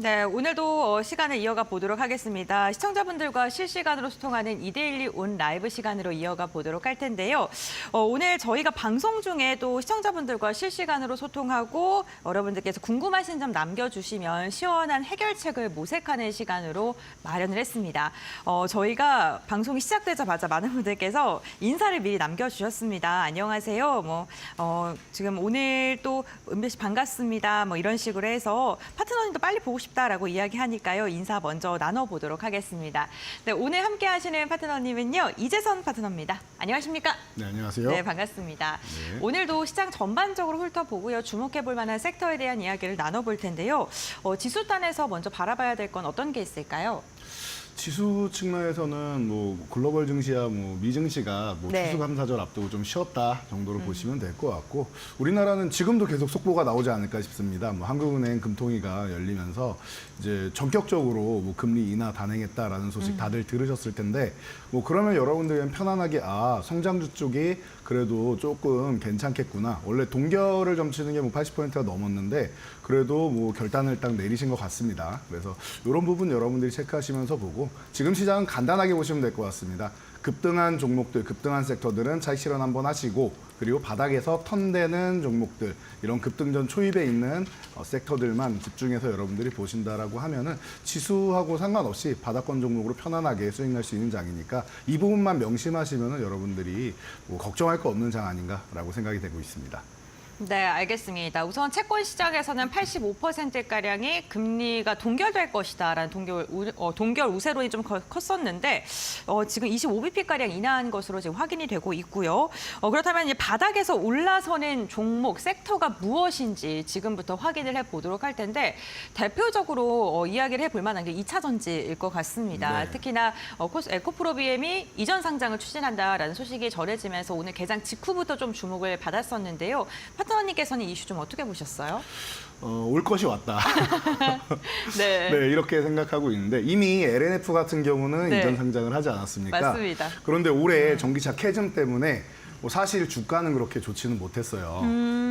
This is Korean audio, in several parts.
네, 오늘도 시간을 이어가 보도록 하겠습니다. 시청자분들과 실시간으로 소통하는 이데일리 온 라이브 시간으로 이어가 보도록 할 텐데요. 오늘 저희가 방송 중에도 시청자분들과 실시간으로 소통하고 여러분들께서 궁금하신 점 남겨주시면 시원한 해결책을 모색하는 시간으로 마련을 했습니다. 저희가 방송이 시작되자마자 많은 분들께서 인사를 미리 남겨주셨습니다. 안녕하세요. 지금 오늘 또 은별 씨 반갑습니다. 이런 식으로 해서 파트너님도 빨리 보고 싶다라고 이야기하니까요. 인사 먼저 나눠보도록 하겠습니다. 네, 오늘 함께 하시는 파트너님은요. 이재선 파트너입니다. 안녕하십니까? 네, 안녕하세요. 네, 반갑습니다. 네. 오늘도 시장 전반적으로 훑어보고요. 주목해볼 만한 섹터에 대한 이야기를 나눠볼 텐데요. 지수단에서 먼저 바라봐야 될 건 어떤 게 있을까요? 지수 측면에서는 글로벌 증시야 미증시가 네. 추수감사절 앞두고 좀 쉬었다 정도로 보시면 될 것 같고, 우리나라는 지금도 계속 속보가 나오지 않을까 싶습니다. 한국은행 금통위가 열리면서 이제 전격적으로 금리 인하 단행했다라는 소식 다들 들으셨을 텐데, 그러면 여러분들은 편안하게 성장주 쪽이 그래도 조금 괜찮겠구나. 원래 동결을 점치는 게 80%가 넘었는데 그래도 결단을 딱 내리신 것 같습니다. 그래서 이런 부분 여러분들이 체크하시면서 보고, 지금 시장은 간단하게 보시면 될 것 같습니다. 급등한 종목들, 급등한 섹터들은 차익 실현 한번 하시고, 그리고 바닥에서 턴되는 종목들, 이런 급등전 초입에 있는 섹터들만 집중해서 여러분들이 보신다라고 하면은 지수하고 상관없이 바닥권 종목으로 편안하게 수익날 수 있는 장이니까 이 부분만 명심하시면은 여러분들이 걱정할 거 없는 장 아닌가라고 생각이 되고 있습니다. 네, 알겠습니다. 우선 채권 시장에서는 85%가량이 금리가 동결될 것이다라는 동결 우세론이 좀 컸었는데 지금 25bp가량 인하한 것으로 지금 확인이 되고 있고요. 그렇다면 이제 바닥에서 올라서는 종목, 섹터가 무엇인지 지금부터 확인을 해보도록 할 텐데, 대표적으로 이야기를 해볼 만한 게 2차 전지일 것 같습니다. 네. 특히나 에코프로비엠이 이전 상장을 추진한다라는 소식이 전해지면서 오늘 개장 직후부터 좀 주목을 받았었는데요. 파트너님께서는 이 이슈 좀 어떻게 보셨어요? 올 것이 왔다. 네. 네, 이렇게 생각하고 있는데, 이미 LNF 같은 경우는 네. 이전 상장을 하지 않았습니까? 맞습니다. 그런데 올해 전기차 캐즘 때문에 사실 주가는 그렇게 좋지는 못했어요.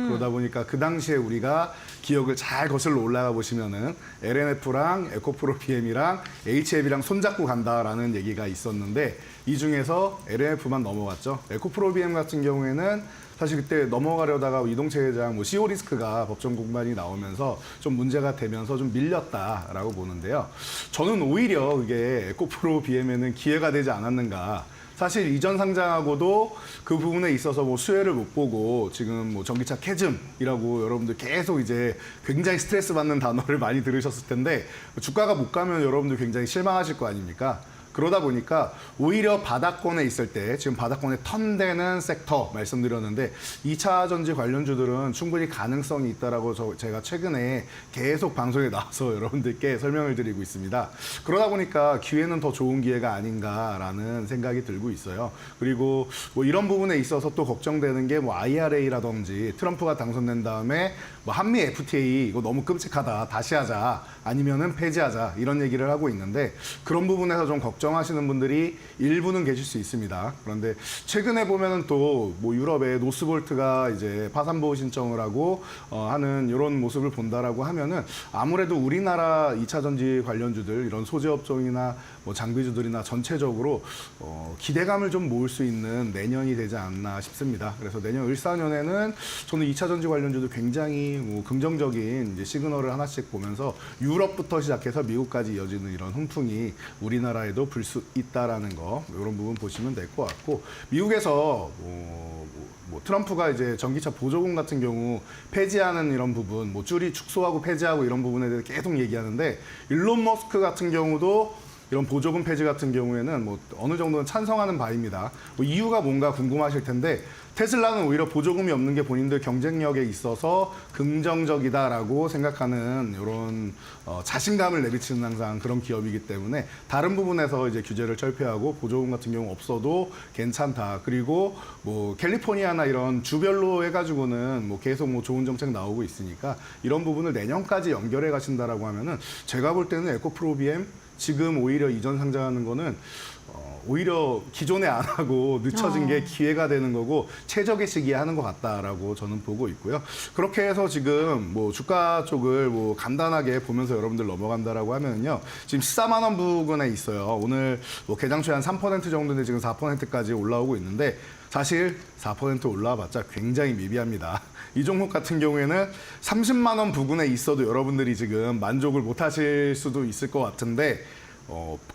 그러다 보니까 그 당시에 우리가 기억을 잘 거슬러 올라가 보시면은 LNF랑 에코프로 BM이랑 HF이랑 손잡고 간다라는 얘기가 있었는데, 이 중에서 LNF만 넘어갔죠. 에코프로 BM 같은 경우에는 사실 그때 넘어가려다가 이동채 회장 CO 리스크가 법정 공방이 나오면서 좀 문제가 되면서 좀 밀렸다라고 보는데요. 저는 오히려 그게 에코프로 BM에는 기회가 되지 않았는가. 사실 이전 상장하고도 그 부분에 있어서 수혜를 못 보고 지금 전기차 캐즘이라고 여러분들 계속 이제 굉장히 스트레스 받는 단어를 많이 들으셨을 텐데, 주가가 못 가면 여러분들 굉장히 실망하실 거 아닙니까? 그러다 보니까 오히려 바닥권에 있을 때, 지금 바닥권에 턴되는 섹터 말씀드렸는데, 2차 전지 관련주들은 충분히 가능성이 있다라고 제가 최근에 계속 방송에 나와서 여러분들께 설명을 드리고 있습니다. 그러다 보니까 기회는 더 좋은 기회가 아닌가라는 생각이 들고 있어요. 그리고 이런 부분에 있어서 또 걱정되는 게 IRA라든지 트럼프가 당선된 다음에 한미 FTA 이거 너무 끔찍하다, 다시 하자, 아니면은 폐지하자, 이런 얘기를 하고 있는데, 그런 부분에서 좀 걱정하시는 분들이 일부는 계실 수 있습니다. 그런데 최근에 보면은 또 유럽의 노스볼트가 이제 파산보호 신청을 하고 하는 이런 모습을 본다라고 하면은 아무래도 우리나라 2차 전지 관련주들, 이런 소재 업종이나 장비주들이나 전체적으로 기대감을 좀 모을 수 있는 내년이 되지 않나 싶습니다. 그래서 내년 을사년에는 저는 2차 전지 관련주도 굉장히 긍정적인 이제 시그널을 하나씩 보면서 유럽부터 시작해서 미국까지 이어지는 이런 훈풍이 우리나라에도 불 수 있다라는 거, 이런 부분 보시면 될 것 같고, 미국에서 트럼프가 이제 전기차 보조금 같은 경우 폐지하는 이런 부분, 축소하고 폐지하고 이런 부분에 대해서 계속 얘기하는데, 일론 머스크 같은 경우도 이런 보조금 폐지 같은 경우에는 어느 정도는 찬성하는 바입니다. 이유가 뭔가 궁금하실 텐데, 테슬라는 오히려 보조금이 없는 게 본인들 경쟁력에 있어서 긍정적이다라고 생각하는 이런 자신감을 내비치는 항상 그런 기업이기 때문에, 다른 부분에서 이제 규제를 철폐하고 보조금 같은 경우 없어도 괜찮다. 그리고 캘리포니아나 이런 주별로 해가지고는 계속 좋은 정책 나오고 있으니까, 이런 부분을 내년까지 연결해 가신다라고 하면은, 제가 볼 때는 에코프로 BM 지금 오히려 이전 상장하는 거는 오히려 기존에 안 하고 늦춰진 게 기회가 되는 거고 최적의 시기에 하는 것 같다라고 저는 보고 있고요. 그렇게 해서 지금 뭐 주가 쪽을 뭐 간단하게 보면서 여러분들 넘어간다라고 하면요. 지금 14만 원 부근에 있어요. 오늘 뭐 개장초에 한 3% 정도인데 지금 4%까지 올라오고 있는데 사실 4% 올라와봤자 굉장히 미비합니다. 이 종목 같은 경우에는 30만 원 부근에 있어도 여러분들이 지금 만족을 못 하실 수도 있을 것 같은데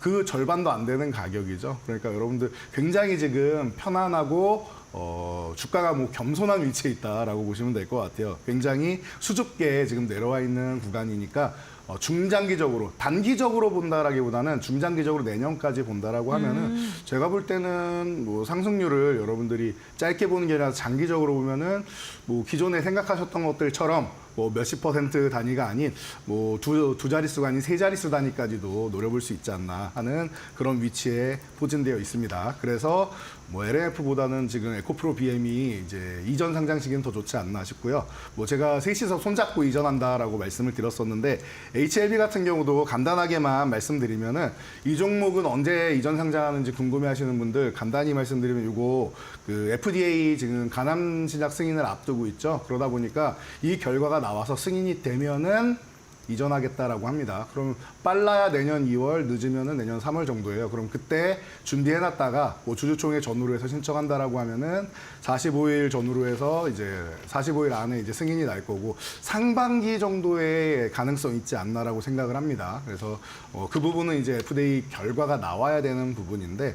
그 절반도 안 되는 가격이죠. 그러니까 여러분들 굉장히 지금 편안하고 주가가 뭐 겸손한 위치에 있다라고 보시면 될 것 같아요. 굉장히 수줍게 지금 내려와 있는 구간이니까 중장기적으로, 단기적으로 본다라기보다는 중장기적으로 내년까지 본다라고 하면은 제가 볼 때는 뭐 상승률을 여러분들이 짧게 보는 게 아니라 장기적으로 보면은 뭐 기존에 생각하셨던 것들처럼 뭐 몇십 % 단위가 아닌 뭐 두 자릿수가 아닌 세 자릿수 단위까지도 노려볼 수 있지 않나 하는 그런 위치에 포진되어 있습니다. 그래서 뭐 LNF보다는 지금 에코프로 BM이 이제 이전 상장 시기는 더 좋지 않나 싶고요. 뭐 제가 셋이서 손잡고 이전한다라고 말씀을 드렸었는데 HLB 같은 경우도 간단하게만 말씀드리면은 이 종목은 언제 이전 상장하는지 궁금해하시는 분들 간단히 말씀드리면 이거 그 FDA 지금 간암 신약 승인을 앞두고 있죠. 그러다 보니까 이 결과가 나와서 승인이 되면은 이전하겠다라고 합니다. 그럼 빨라야 내년 2월, 늦으면은 내년 3월 정도예요. 그럼 그때 준비해놨다가 뭐 주주총회 전후로 해서 신청한다라고 하면은 45일 전후로 해서 이제 45일 안에 이제 승인이 날 거고 상반기 정도의 가능성 있지 않나라고 생각을 합니다. 그래서 그 부분은 이제 FDA 결과가 나와야 되는 부분인데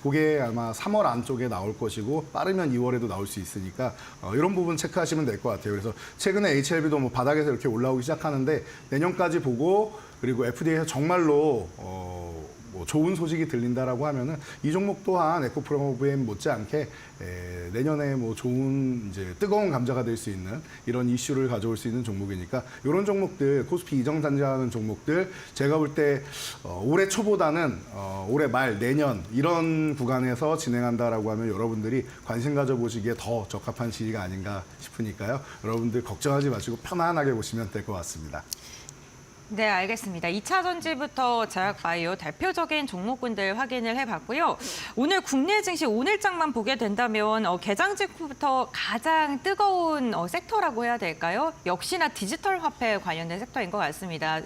그게 아마 3월 안쪽에 나올 것이고 빠르면 2월에도 나올 수 있으니까 이런 부분 체크하시면 될 것 같아요. 그래서 최근에 HLB도 뭐 바닥에서 이렇게 올라오기 시작하는데 내년까지 보고 그리고 FDA에서 정말로 뭐 좋은 소식이 들린다라고 하면은 이 종목 또한 에코프로비엠 못지않게 내년에 뭐 좋은 이제 뜨거운 감자가 될 수 있는 이런 이슈를 가져올 수 있는 종목이니까 이런 종목들 코스피 이정 단장하는 종목들 제가 볼 때 올해 초보다는 올해 말 내년 이런 구간에서 진행한다라고 하면 여러분들이 관심 가져보시기에 더 적합한 시기가 아닌가 싶으니까요. 여러분들 걱정하지 마시고 편안하게 보시면 될 것 같습니다. 네, 알겠습니다. 2차 전지부터 제약바이오 대표적인 종목군들 확인을 해봤고요. 오늘 국내 증시 오늘장만 보게 된다면 개장 직후부터 가장 뜨거운 섹터라고 해야 될까요? 역시나 디지털 화폐 관련된 섹터인 것 같습니다.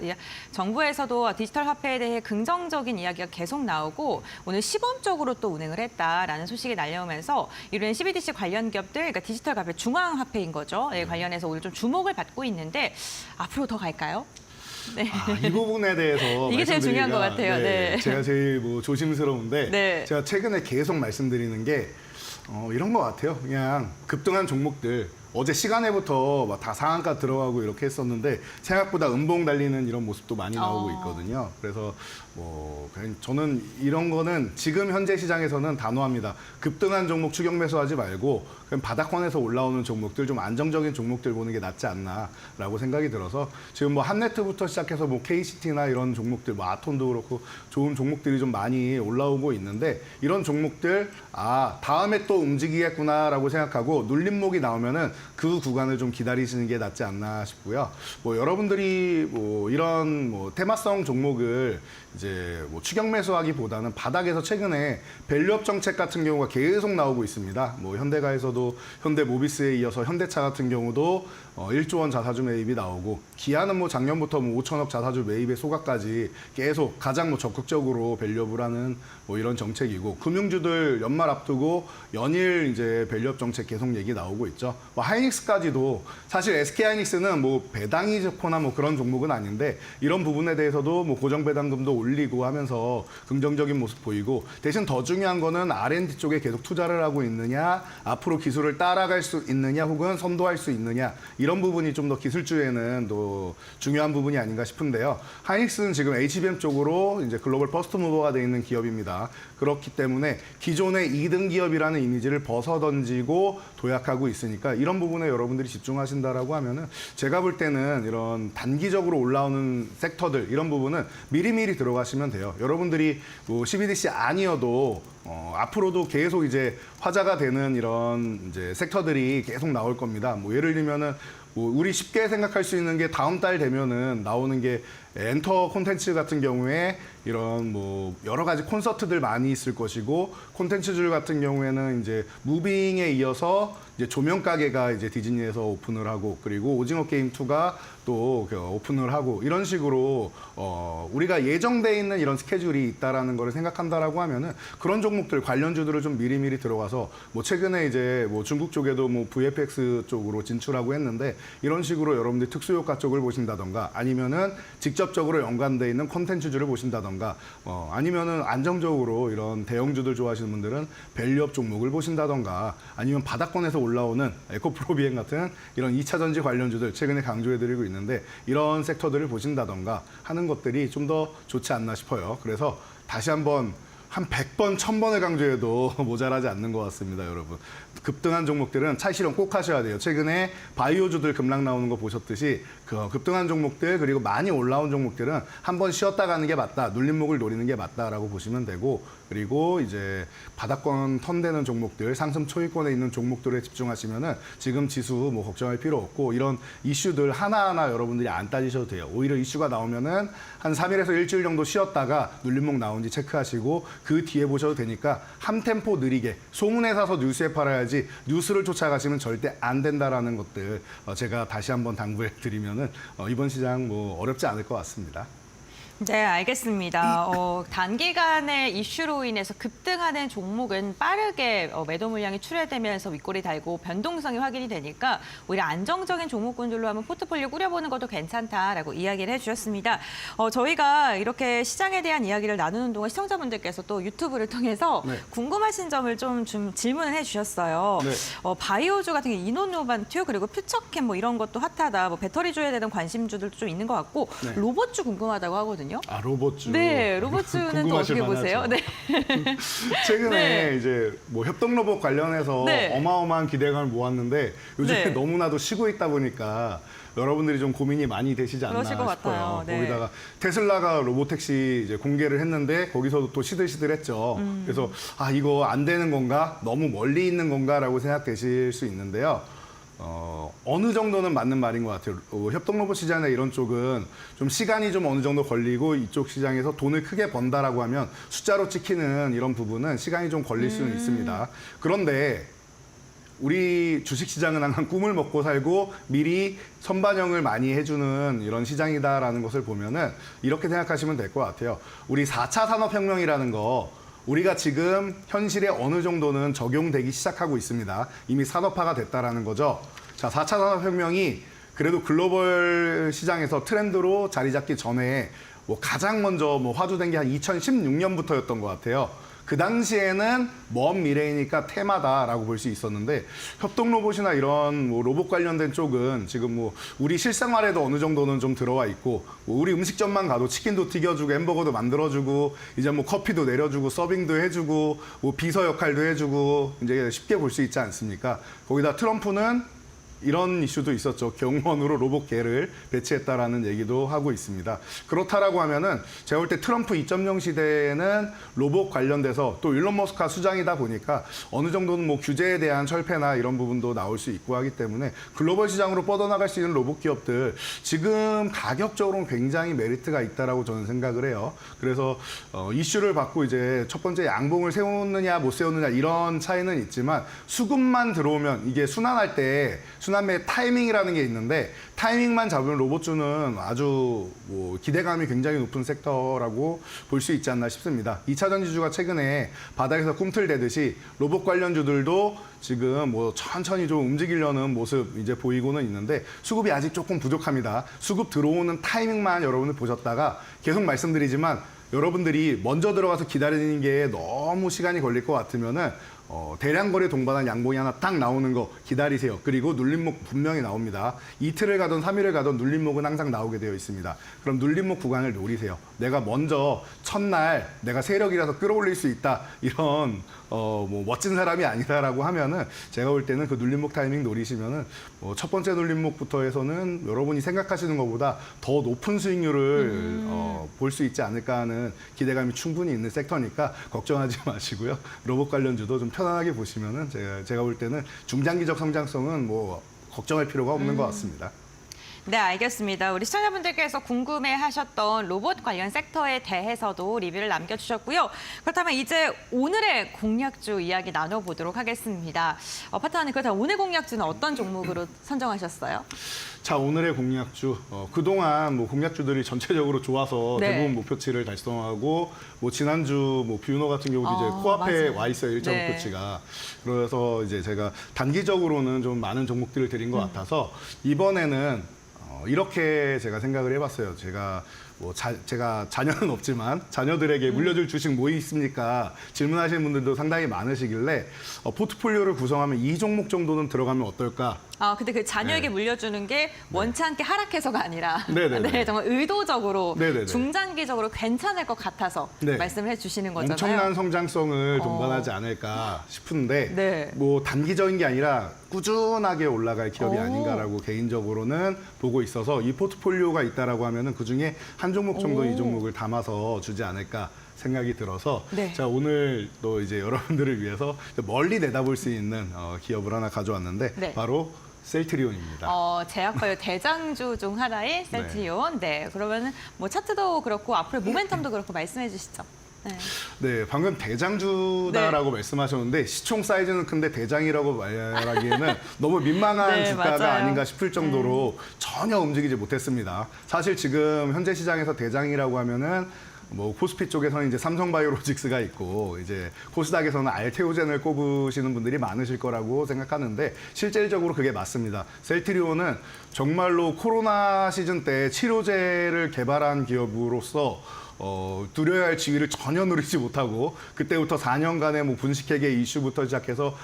정부에서도 디지털 화폐에 대해 긍정적인 이야기가 계속 나오고 오늘 시범적으로 또 운행을 했다라는 소식이 날려오면서 이런 CBDC 관련 기업들, 그러니까 디지털 화폐, 중앙화폐인 거죠. 관련해서 오늘 좀 주목을 받고 있는데 앞으로 더 갈까요? 네. 이 부분에 대해서 이게 제일 중요한 것 같아요. 네. 제가 제일 뭐 조심스러운데 네. 제가 최근에 계속 말씀드리는 게 이런 것 같아요. 그냥 급등한 종목들 어제 시간에부터 막 다 상한가 들어가고 이렇게 했었는데 생각보다 음봉 달리는 이런 모습도 많이 나오고 있거든요. 그래서 뭐 그냥 저는 이런 거는 지금 현재 시장에서는 단호합니다. 급등한 종목 추격 매수하지 말고 그냥 바닥권에서 올라오는 종목들 좀 안정적인 종목들 보는 게 낫지 않나라고 생각이 들어서 지금 뭐 한네트부터 시작해서 뭐 KCT나 이런 종목들 뭐 아톤도 그렇고 좋은 종목들이 좀 많이 올라오고 있는데 이런 종목들 다음에 또 움직이겠구나라고 생각하고 눌림목이 나오면은 그 구간을 좀 기다리시는 게 낫지 않나 싶고요. 뭐 여러분들이 뭐 이런 뭐 테마성 종목을 이제 뭐 추격 매수하기보다는 바닥에서 최근에 밸류업 정책 같은 경우가 계속 나오고 있습니다. 뭐 현대가에서도 현대모비스에 이어서 현대차 같은 경우도 1조 원 자사주 매입이 나오고 기아는 뭐 작년부터 뭐 5천억 자사주 매입의 소각까지 계속 가장 뭐 적극적으로 밸류업을 하는 뭐 이런 정책이고 금융주들 연말 앞두고 연일 이제 밸류업 정책 계속 얘기 나오고 있죠. 뭐 하이닉스까지도 사실 SK하이닉스는 뭐 배당이 좋거나 뭐 그런 종목은 아닌데 이런 부분에 대해서도 뭐 고정 배당금도 올리고 하면서 긍정적인 모습 보이고 대신 더 중요한 거는 R&D 쪽에 계속 투자를 하고 있느냐 앞으로 기술을 따라갈 수 있느냐 혹은 선도할 수 있느냐 이런 부분이 좀 더 기술주에는 또 중요한 부분이 아닌가 싶은데요. 하이닉스는 지금 HBM 쪽으로 이제 글로벌 퍼스트 무버가 되어 있는 기업입니다. 그렇기 때문에 기존의 2등 기업이라는 이미지를 벗어던지고 도약하고 있으니까 이런 부분에 여러분들이 집중하신다라고 하면은 제가 볼 때는 이런 단기적으로 올라오는 섹터들 이런 부분은 미리미리 들어가시면 돼요. 여러분들이 뭐 CBDC 아니어도 앞으로도 계속 이제 화제가 되는 이런 이제 섹터들이 계속 나올 겁니다. 뭐 예를 들면은 뭐 우리 쉽게 생각할 수 있는 게 다음 달 되면은 나오는 게 엔터 콘텐츠 같은 경우에 이런 뭐 여러 가지 콘서트들 많이 있을 것이고, 콘텐츠줄 같은 경우에는 이제 무빙에 이어서 이제 조명 가게가 이제 디즈니에서 오픈을 하고, 그리고 오징어 게임 2가 또 오픈을 하고, 이런 식으로 우리가 예정돼 있는 이런 스케줄이 있다라는 거를 생각한다라고 하면은 그런 종목들 관련주들을 좀 미리미리 들어가서, 뭐 최근에 이제 뭐 중국 쪽에도 뭐 VFX 쪽으로 진출하고 했는데, 이런 식으로 여러분들 특수효과 쪽을 보신다던가, 아니면은 직접적으로 연관돼 있는 콘텐츠주를 보신다던가, 아니면은 안정적으로 이런 대형주들 좋아하시는 분들은 밸류업 종목을 보신다던가, 아니면 바닥권에서 올라오는 에코프로 비행 같은 이런 2차 전지 관련주들 최근에 강조해드리고 있는데, 이런 섹터들을 보신다던가 하는 것들이 좀 더 좋지 않나 싶어요. 그래서 다시 한번 한 100번, 1000번을 강조해도 모자라지 않는 것 같습니다, 여러분. 급등한 종목들은 차실험 꼭 하셔야 돼요. 최근에 바이오주들 급락 나오는 거 보셨듯이 그 급등한 종목들, 그리고 많이 올라온 종목들은 한번 쉬었다 가는 게 맞다, 눌림목을 노리는 게 맞다라고 보시면 되고, 그리고 이제 바닥권 턴되는 종목들, 상승 초위권에 있는 종목들에 집중하시면은 지금 지수 뭐 걱정할 필요 없고, 이런 이슈들 하나하나 여러분들이 안 따지셔도 돼요. 오히려 이슈가 나오면은 한 3일에서 일주일 정도 쉬었다가 눌림목 나온지 체크하시고 그 뒤에 보셔도 되니까 한 템포 느리게, 소문에 사서 뉴스에 팔아야지 뉴스를 쫓아가시면 절대 안 된다라는 것들 제가 다시 한번 당부해 드리면은 이번 시장 뭐 어렵지 않을 것 같습니다. 네, 알겠습니다. 단기간의 이슈로 인해서 급등하는 종목은 빠르게 매도 물량이 출회되면서 윗골이 달고 변동성이 확인이 되니까 오히려 안정적인 종목군들로 한번 포트폴리오 꾸려보는 것도 괜찮다라고 이야기를 해주셨습니다. 저희가 이렇게 시장에 대한 이야기를 나누는 동안 시청자분들께서 또 유튜브를 통해서 네. 궁금하신 점을 좀 질문을 해주셨어요. 네. 바이오주 같은 게 이노노반튜, 그리고 퓨처캠 뭐 이런 것도 핫하다. 뭐 배터리주에 대한 관심주들도 좀 있는 것 같고, 네. 로봇주 궁금하다고 하거든요. 아, 로봇주. 네, 로봇주는 또 어떻게 보세요? 네. 최근에 네. 이제 뭐 협동 로봇 관련해서 네. 어마어마한 기대감을 모았는데 요즘에 네. 너무나도 쉬고 있다 보니까 여러분들이 좀 고민이 많이 되시지 않나 그러실 것 싶어요. 같아요. 네. 거기다가 테슬라가 로보택시 이제 공개를 했는데 거기서도 또 시들시들했죠. 그래서 아, 이거 안 되는 건가? 너무 멀리 있는 건가라고 생각되실 수 있는데요. 어느 정도는 맞는 말인 것 같아요. 협동로봇 시장이나 이런 쪽은 좀 시간이 좀 어느 정도 걸리고, 이쪽 시장에서 돈을 크게 번다라고 하면 숫자로 찍히는 이런 부분은 시간이 좀 걸릴 수는 있습니다. 그런데 우리 주식시장은 항상 꿈을 먹고 살고 미리 선반영을 많이 해주는 이런 시장이다라는 것을 보면은 이렇게 생각하시면 될 것 같아요. 우리 4차 산업혁명이라는 거, 우리가 지금 현실에 어느 정도는 적용되기 시작하고 있습니다. 이미 산업화가 됐다라는 거죠. 자, 4차 산업혁명이 그래도 글로벌 시장에서 트렌드로 자리 잡기 전에 뭐 가장 먼저 뭐 화두된 게 한 2016년부터였던 것 같아요. 그 당시에는 먼 미래이니까 테마다라고 볼 수 있었는데, 협동 로봇이나 이런 뭐 로봇 관련된 쪽은 지금 뭐 우리 실생활에도 어느 정도는 좀 들어와 있고, 뭐 우리 음식점만 가도 치킨도 튀겨주고 햄버거도 만들어주고, 이제 뭐 커피도 내려주고 서빙도 해주고, 뭐 비서 역할도 해주고, 이제 쉽게 볼 수 있지 않습니까? 거기다 트럼프는 이런 이슈도 있었죠. 경호원으로 로봇개를 배치했다라는 얘기도 하고 있습니다. 그렇다라고 하면은 제가 볼 때 트럼프 2.0 시대에는 로봇 관련돼서 또 일론 머스크가 수장이다 보니까 어느 정도는 뭐 규제에 대한 철폐나 이런 부분도 나올 수 있고 하기 때문에 글로벌 시장으로 뻗어나갈 수 있는 로봇 기업들 지금 가격적으로는 굉장히 메리트가 있다라고 저는 생각을 해요. 그래서 이슈를 받고 이제 첫 번째 양봉을 세우느냐 못 세우느냐 이런 차이는 있지만, 수급만 들어오면 이게 순환할 때 순환매의 타이밍이라는 게 있는데, 타이밍만 잡으면 로봇주는 아주 뭐 기대감이 굉장히 높은 섹터라고 볼 수 있지 않나 싶습니다. 2차 전지주가 최근에 바닥에서 꿈틀대듯이 로봇 관련주들도 지금 뭐 천천히 좀 움직이려는 모습 이제 보이고는 있는데, 수급이 아직 조금 부족합니다. 수급 들어오는 타이밍만 여러분들 보셨다가, 계속 말씀드리지만 여러분들이 먼저 들어가서 기다리는 게 너무 시간이 걸릴 것 같으면은 대량 거래 동반한 양봉이 하나 딱 나오는 거 기다리세요. 그리고 눌림목 분명히 나옵니다. 이틀을 가든 3일을 가든 눌림목은 항상 나오게 되어 있습니다. 그럼 눌림목 구간을 노리세요. 내가 먼저 첫날 내가 세력이라서 끌어올릴 수 있다, 이런 뭐 멋진 사람이 아니다라고 하면은, 제가 볼 때는 그 눌림목 타이밍 노리시면은 첫 번째 눌림목부터 해서는 여러분이 생각하시는 것보다 더 높은 수익률을 볼 수 있지 않을까 하는 기대감이 충분히 있는 섹터니까 걱정하지 마시고요. 로봇 관련주도 좀 편안하게 보시면은 제가 볼 때는 중장기적 성장성은 뭐 걱정할 필요가 없는 것 같습니다. 네, 알겠습니다. 우리 시청자분들께서 궁금해하셨던 로봇 관련 섹터에 대해서도 리뷰를 남겨주셨고요. 그렇다면 이제 오늘의 공략주 이야기 나눠보도록 하겠습니다. 파트너님, 그렇다면 오늘 공략주는 어떤 종목으로 선정하셨어요? 자, 오늘의 공략주. 그동안 뭐 공략주들이 전체적으로 좋아서 네. 대부분 목표치를 달성하고, 뭐 지난주 뭐 뷰너 같은 경우도 이제 코앞에 맞아요. 와 있어요, 일정 네. 목표치가. 그래서 이제 제가 단기적으로는 좀 많은 종목들을 드린 것 같아서 이번에는 이렇게 제가 생각을 해봤어요. 제가 제가 자녀는 없지만 자녀들에게 물려줄 주식 뭐 있습니까? 질문하시는 분들도 상당히 많으시길래 포트폴리오를 구성하면 이 종목 정도는 들어가면 어떨까? 근데 그 자녀에게 네. 물려주는 게 원치 않게 하락해서가 아니라 네네네. 네, 정말 의도적으로 네네네. 중장기적으로 괜찮을 것 같아서 네. 말씀을 해주시는 거잖아요. 엄청난 성장성을 동반하지 않을까 싶은데 네. 뭐 단기적인 게 아니라 꾸준하게 올라갈 기업이 오. 아닌가라고 개인적으로는 보고 있어서 이 포트폴리오가 있다라고 하면은 그중에 한 종목 정도 오. 이 종목을 담아서 주지 않을까 생각이 들어서 네. 자, 오늘 또 이제 여러분들을 위해서 멀리 내다볼 수 있는 기업을 하나 가져왔는데 네. 바로 셀트리온입니다. 제약바이오 대장주 중 하나인 셀트리온. 네. 그러면은 뭐 차트도 그렇고 앞으로 모멘텀도 그렇고 말씀해 주시죠. 네. 네, 방금 대장주다라고 말씀하셨는데 시총 사이즈는 큰데 대장이라고 말하기에는 너무 민망한 네, 주가가 맞아요. 아닌가 싶을 정도로 전혀 움직이지 못했습니다. 사실 지금 현재 시장에서 대장이라고 하면은 뭐 코스피 쪽에서는 이제 삼성바이오로직스가 있고 이제 코스닥에서는 알테오젠을 꼽으시는 분들이 많으실 거라고 생각하는데 실질적으로 그게 맞습니다. 셀트리온은 정말로 코로나 시즌 때 치료제를 개발한 기업으로서 누려야 할 지위를 전혀 누리지 못하고 그때부터 4년간의 뭐 분식회계 이슈부터 시작해서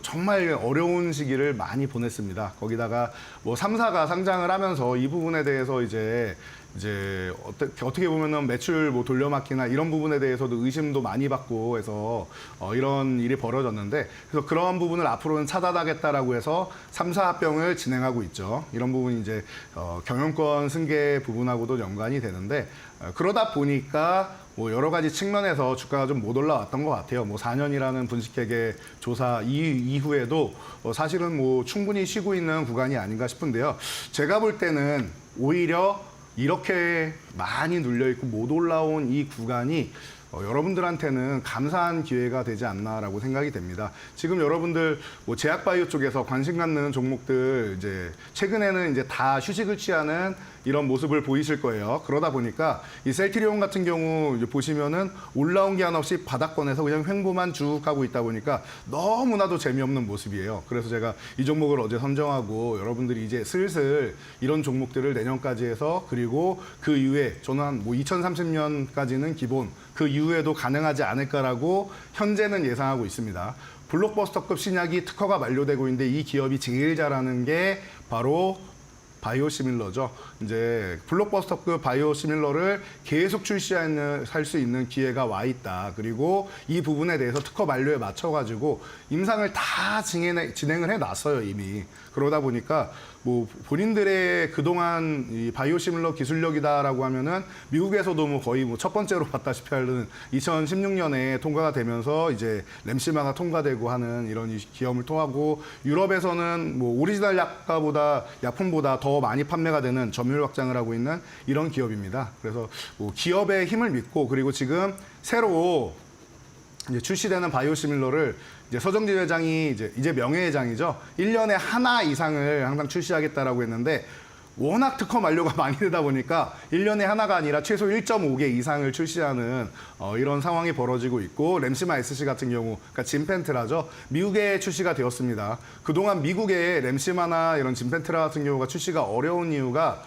정말 어려운 시기를 많이 보냈습니다. 거기다가 뭐 3사가 상장을 하면서 이 부분에 대해서 이제 어떻게 보면은 매출 뭐 돌려막기나 이런 부분에 대해서도 의심도 많이 받고 해서 이런 일이 벌어졌는데 그래서 그런 부분을 앞으로는 차단하겠다라고 해서 3사 합병을 진행하고 있죠. 이런 부분이 이제 경영권 승계 부분하고도 연관이 되는데 그러다 보니까 뭐 여러 가지 측면에서 주가가 좀 못 올라왔던 것 같아요. 뭐 4년이라는 분식회계 조사 이후에도 사실은 뭐 충분히 쉬고 있는 구간이 아닌가 싶은데요. 제가 볼 때는 오히려 이렇게 많이 눌려있고 못 올라온 이 구간이 여러분들한테는 감사한 기회가 되지 않나라고 생각이 됩니다. 지금 여러분들 뭐 제약바이오 쪽에서 관심 갖는 종목들 이제 최근에는 이제 다 휴식을 취하는 이런 모습을 보이실 거예요. 그러다 보니까 이 셀트리온 같은 경우 이제 보시면은 올라온 게 하나 없이 바닥권에서 그냥 횡보만 쭉 하고 있다 보니까 너무나도 재미없는 모습이에요. 그래서 제가 이 종목을 어제 선정하고 여러분들이 이제 슬슬 이런 종목들을 내년까지 해서 그리고 그 이후에 저는 한 뭐 2030년까지는 기본 그 이후에도 가능하지 않을까라고 현재는 예상하고 있습니다. 블록버스터급 신약이 특허가 만료되고 있는데 이 기업이 제일 잘하는 게 바로 바이오시밀러죠. 이제 블록버스터급 바이오시밀러를 계속 출시할 수 있는 기회가 와 있다. 그리고 이 부분에 대해서 특허 만료에 맞춰가지고 임상을 다 진행을 해놨어요, 이미. 그러다 보니까 뭐 본인들의 그동안 이 바이오시밀러 기술력이다라고 하면은 미국에서도 뭐 거의 뭐 첫 번째로 봤다시피 하는 2016년에 통과가 되면서 이제 램시마가 통과되고 하는 이런 기업을 통하고 유럽에서는 뭐 오리지널 약품보다 더 많이 판매가 되는 점유율 확장을 하고 있는 이런 기업입니다. 그래서 뭐 기업의 힘을 믿고 그리고 지금 새로 이제 출시되는 바이오시밀러를 이제 서정진 회장이 이제 명예회장이죠. 1년에 하나 이상을 항상 출시하겠다라고 했는데 워낙 특허 만료가 많이 되다 보니까 1년에 하나가 아니라 최소 1.5개 이상을 출시하는 이런 상황이 벌어지고 있고 램시마 SC 같은 경우, 그러니까 진펜트라죠. 미국에 출시가 되었습니다. 그동안 미국의 램시마나 이런 진펜트라 같은 경우가 출시가 어려운 이유가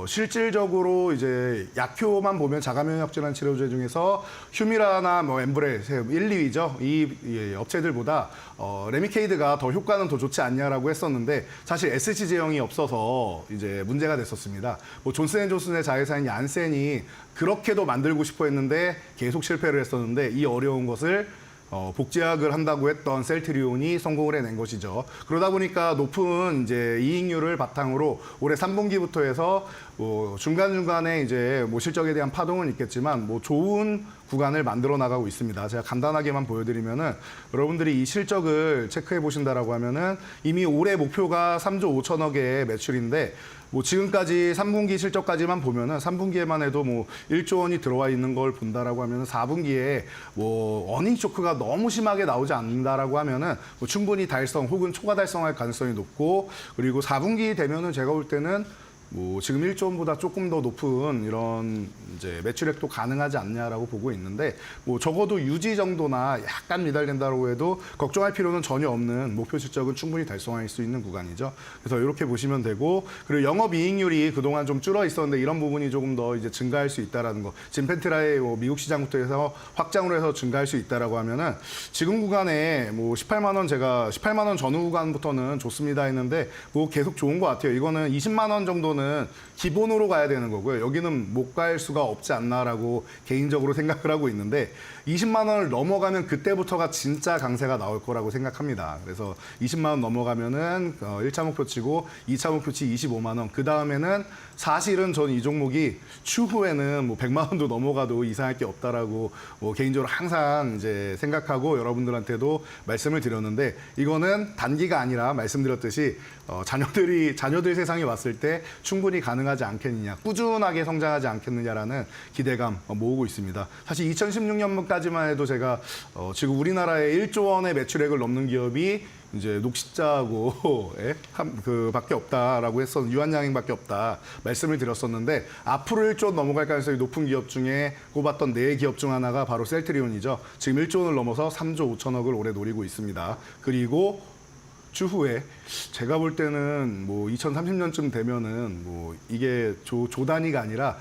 실질적으로 이제 약효만 보면 자가면역 질환 치료제 중에서 휴미라나 뭐 엠브레 1, 2위죠. 이 업체들보다 레미케이드가 더 효과는 더 좋지 않냐라고 했었는데 사실 SC 제형이 없어서 이제 문제가 됐었습니다. 뭐 존슨앤존슨의 자회사인 얀센이 그렇게도 만들고 싶어 했는데 계속 실패를 했었는데 이 어려운 것을 복제약을 한다고 했던 셀트리온이 성공을 해낸 것이죠. 그러다 보니까 높은 이제 이익률을 바탕으로 올해 3분기부터 해서 중간중간에 이제 실적에 대한 파동은 있겠지만 좋은 구간을 만들어 나가고 있습니다. 제가 간단하게만 보여드리면은 여러분들이 이 실적을 체크해 보신다라고 하면은 이미 올해 목표가 3조 5천억의 매출인데 지금까지 3분기 실적까지만 보면은 3분기에만 해도 1조 원이 들어와 있는 걸 본다라고 하면은 4분기에 어닝 쇼크가 너무 심하게 나오지 않는다라고 하면은 충분히 달성 혹은 초과 달성할 가능성이 높고, 그리고 4분기 되면은 제가 볼 때는 지금 1조 원보다 조금 더 높은 이런 이제 매출액도 가능하지 않냐라고 보고 있는데, 적어도 유지 정도나 약간 미달된다고 해도 걱정할 필요는 전혀 없는 목표 실적은 충분히 달성할 수 있는 구간이죠. 그래서 이렇게 보시면 되고, 그리고 영업이익률이 그동안 좀 줄어 있었는데 이런 부분이 조금 더 이제 증가할 수 있다라는 거. 진펜트라의 미국 시장부터 해서 확장으로 해서 증가할 수 있다라고 하면은 지금 구간에 18만 원, 제가 18만 원 전후 구간부터는 좋습니다 했는데 계속 좋은 것 같아요. 이거는 20만 원 정도는 기본으로 가야 되는 거고요. 여기는 못 갈 수가 없지 않나라고 개인적으로 생각을 하고 있는데 20만 원을 넘어가면 그때부터가 진짜 강세가 나올 거라고 생각합니다. 그래서 20만 원 넘어가면은 1차 목표치고 2차 목표치 25만 원. 그 다음에는 사실은 전 이 종목이 추후에는 100만 원도 넘어가도 이상할 게 없다라고 개인적으로 항상 이제 생각하고 여러분들한테도 말씀을 드렸는데, 이거는 단기가 아니라 말씀드렸듯이 자녀들 세상에 왔을 때 충분히 가능하지 않겠느냐, 꾸준하게 성장하지 않겠느냐라는 기대감 모으고 있습니다. 사실 2016년까지만 해도 제가 지금 우리나라에 1조 원의 매출액을 넘는 기업이 이제 녹십자하고 밖에 없다라고 유한양행밖에 없다 말씀을 드렸었는데, 앞으로 1조 원 넘어갈 가능성이 높은 기업 중에 꼽았던 4기업 중 하나가 바로 셀트리온이죠. 지금 1조 원을 넘어서 3조 5천억을 올해 노리고 있습니다. 그리고 추후에 제가 볼 때는 2030년쯤 되면은 이게 조 단위가 아니라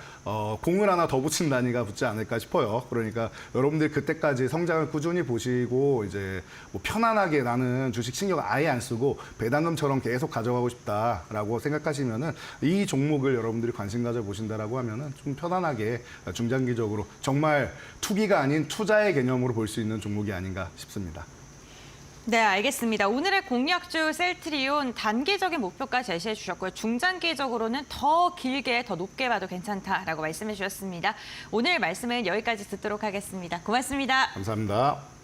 공을 하나 더 붙인 단위가 붙지 않을까 싶어요. 그러니까 여러분들 그때까지 성장을 꾸준히 보시고 이제 편안하게 나는 주식 신경 아예 안 쓰고 배당금처럼 계속 가져가고 싶다라고 생각하시면은 이 종목을 여러분들이 관심 가져 보신다라고 하면은 좀 편안하게 중장기적으로 정말 투기가 아닌 투자의 개념으로 볼 수 있는 종목이 아닌가 싶습니다. 네, 알겠습니다. 오늘의 공약주 셀트리온 단기적인 목표까지 제시해 주셨고요. 중장기적으로는 더 길게, 더 높게 봐도 괜찮다라고 말씀해 주셨습니다. 오늘 말씀은 여기까지 듣도록 하겠습니다. 고맙습니다. 감사합니다.